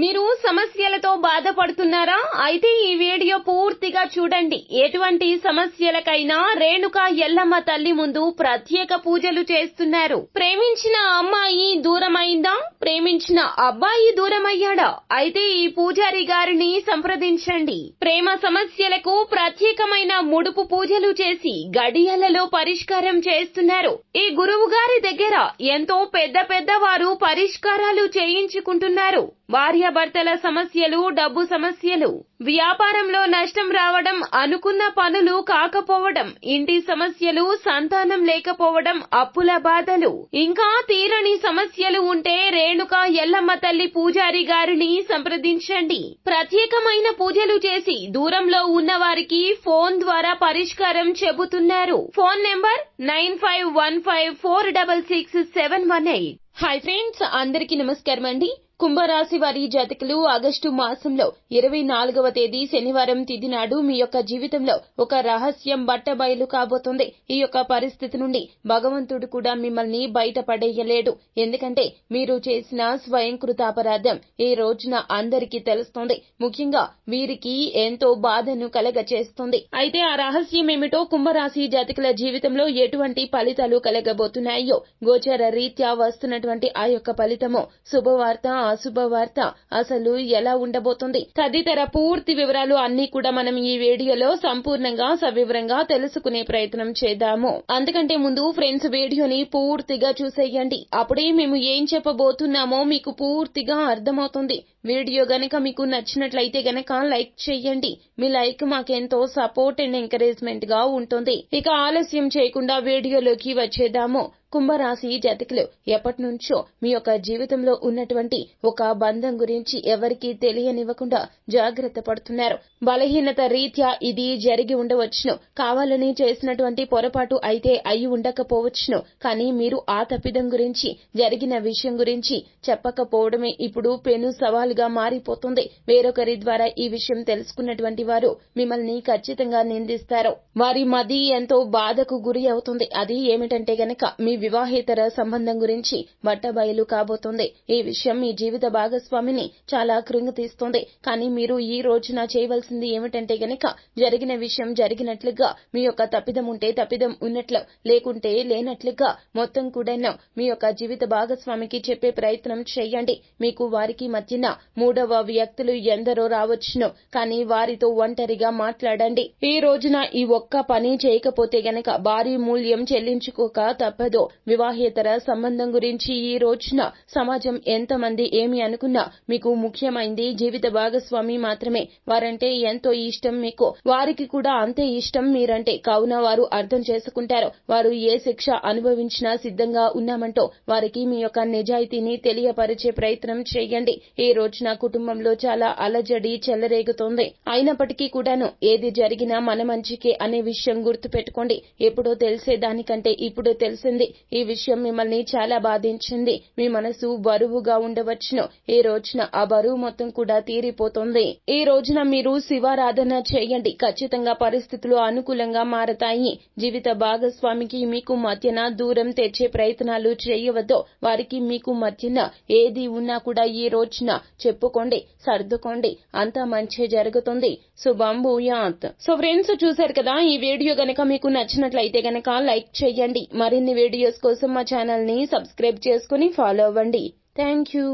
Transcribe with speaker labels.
Speaker 1: మీరు సమస్యలతో బాధపడుతున్నారా? అయితే ఈ వీడియో పూర్తిగా చూడండి. ఎటువంటి సమస్యలకైనా రేణుక ఎల్లమ్మ తల్లి ముందు ప్రత్యేక పూజలు చేస్తున్నారు. ప్రేమించిన అమ్మాయి దూరమైందా? ప్రేమించిన అబ్బాయి దూరమయ్యాడా? అయితే ఈ పూజారి గారిని సంప్రదించండి. ప్రేమ సమస్యలకు ప్రత్యేకమైన ముడుపు పూజలు చేసి గడియలలో పరిష్కారం చేస్తున్నారు. ఈ గురువు గారి దగ్గర ఎంతో పెద్ద వారు పరిష్కారాలు చేయించుకుంటున్నారు. భార్యాభర్తల సమస్యలు, డబ్బు సమస్యలు, వ్యాపారంలో నష్టం రావడం, అనుకున్న పనులు కాకపోవడం, ఇంటి సమస్యలు, సంతానం లేకపోవడం, అప్పుల బాధలు, ఇంకా తీరని సమస్యలు ఉంటే రేణుక ఎల్లమ్మ తల్లి పూజారి గారిని సంప్రదించండి. ప్రత్యేకమైన పూజలు చేసి దూరంలో ఉన్న వారికి ఫోన్ ద్వారా పరిష్కారం చెబుతున్నారు. Phone number 9515466718. హాయ్ ఫ్రెండ్స్, అందరికీ నమస్కారం అండి. కుంభరాశి వారి జాతకులు ఆగస్టు మాసంలో 24వ తేదీ శనివారం తిథి నాడు మీ యొక్క జీవితంలో ఒక రహస్యం బట్టబయలు కాబోతుంది. ఈ యొక్క పరిస్థితి నుండి భగవంతుడు కూడా మిమ్మల్ని బయటపడేయలేడు. ఎందుకంటే మీరు చేసిన స్వయంకృత అపరాధం ఈ రోజున అందరికీ తెలుస్తుంది. ముఖ్యంగా వీరికి ఎంతో బాధను కలగచేస్తుంది. అయితే ఆ రహస్యం ఏమిటో, కుంభరాశి జాతకుల జీవితంలో ఎటువంటి ఫలితాలు కలగబోతున్నాయో, గోచర రీత్యా వస్తున్నటువంటి ఆ యొక్క ఫలితము, శుభవార్త, అశుభవార్త, అసలు ఎలా ఉండబోతుంది తదితర పూర్తి వివరాలు అన్ని కూడా మనం ఈ వీడియోలో సంపూర్ణంగా సవివరంగా తెలుసుకునే ప్రయత్నం చేద్దాము. అందుకంటే ముందు ఫ్రెండ్స్, వీడియోని పూర్తిగా చూసేయండి. అప్పుడే మేము ఏం చెప్పబోతున్నామో మీకు పూర్తిగా అర్థమవుతుంది. వీడియో గనక మీకు నచ్చినట్లయితే గనక లైక్ చేయండి. మీ లైక్ మాకెంతో సపోర్ట్ అండ్ ఎంకరేజ్మెంట్ గా ఉంటుంది. ఇక ఆలస్యం చేయకుండా వీడియోలోకి వచ్చేద్దాము. కుంభరాశి జాతకులు ఎప్పటి నుంచో మీ యొక్క జీవితంలో ఉన్నటువంటి ఒక బంధం గురించి ఎవరికీ తెలియనివ్వకుండా జాగ్రత్త పడుతున్నారు. బలహీనత రీత్యా ఇది జరిగి ఉండవచ్చును. కావాలని చేసినటువంటి పొరపాటు అయితే అయి ఉండకపోవచ్చును. కానీ మీరు ఆ తప్పిదం గురించి, జరిగిన విషయం గురించి చెప్పకపోవడమే ఇప్పుడు పెను సవాలుగా మారిపోతుంది. వేరొకరి ద్వారా ఈ విషయం తెలుసుకున్నటువంటి వారు మిమ్మల్ని ఖచ్చితంగా నిందిస్తారు. వారి మది ఎంతో బాధకు గురి అవుతుంది. అది ఏమిటంటే గనక మీ వివాహేతర సంబంధం గురించి బట్టబయలు కాబోతుంది. ఈ విషయం మీ జీవిత భాగస్వామిని చాలా కృంగతీస్తుంది. కానీ మీరు ఈ రోజున చేయవలసింది ఏమిటంటే గనక, జరిగిన విషయం జరిగినట్లుగా, మీ యొక్క తప్పిదం ఉంటే తప్పిదం ఉన్నట్లు, లేకుంటే లేనట్లుగా మొత్తం కూడా మీ యొక్క జీవిత భాగస్వామికి చెప్పే ప్రయత్నం చేయండి. మీకు వారికి మధ్యన మూడవ వ్యక్తులు ఎందరో రావచ్చును. కానీ వారితో ఒంటరిగా మాట్లాడండి. ఈ రోజున ఈ ఒక్క పని చేయకపోతే గనక భారీ మూల్యం చెల్లించుకోక తప్పదు. వివాహేతర సంబంధం గురించి ఈ రోజున సమాజం ఎంతమంది ఏమి అనుకున్నా మీకు ముఖ్యమైంది జీవిత భాగస్వామి మాత్రమే. వారంటే ఎంతో ఇష్టం మీకు, వారికి కూడా అంతే ఇష్టం మీరంటే. కావున వారు అర్థం చేసుకుంటారు. వారు ఏ శిక్ష అనుభవించినా సిద్ధంగా ఉన్నామంటూ వారికి మీ యొక్క నిజాయితీని తెలియపరిచే ప్రయత్నం చేయండి. ఈ రోజున కుటుంబంలో చాలా అలజడి చెలరేగుతోంది. అయినప్పటికీ కూడాను ఏది జరిగినా మన మంచికే అనే విషయం గుర్తు పెట్టుకోండి. ఎప్పుడో తెలిసేదానికంటే ఇప్పుడు తెలిసింది. ఈ విషయం మిమ్మల్ని చాలా బాధించింది. మీ మనసు బరువుగా ఉండవచ్చును. ఈ రోజున ఆ బరువు మొత్తం కూడా తీరిపోతుంది. ఈ రోజున మీరు శివారాధన చేయండి. ఖచ్చితంగా పరిస్థితులు అనుకూలంగా మారతాయి. జీవిత భాగస్వామికి మీకు మధ్యన దూరం తెచ్చే ప్రయత్నాలు చేయవద్దు. వారికి మీకు మధ్యన ఏది ఉన్నా కూడా ఈ రోజున చెప్పుకోండి, సర్దుకోండి. అంతా మంచి జరుగుతుంది. శుభం భూయాత్. సో ఫ్రెండ్స్, చూశారు కదా, ఈ వీడియో గనక మీకు నచ్చినట్లయితే గనక లైక్ చేయండి. మరిన్ని వీడియోస్ కోసం మా ఛానల్ ని సబ్స్క్రైబ్ చేసుకుని ఫాలో అవ్వండి. Thank you.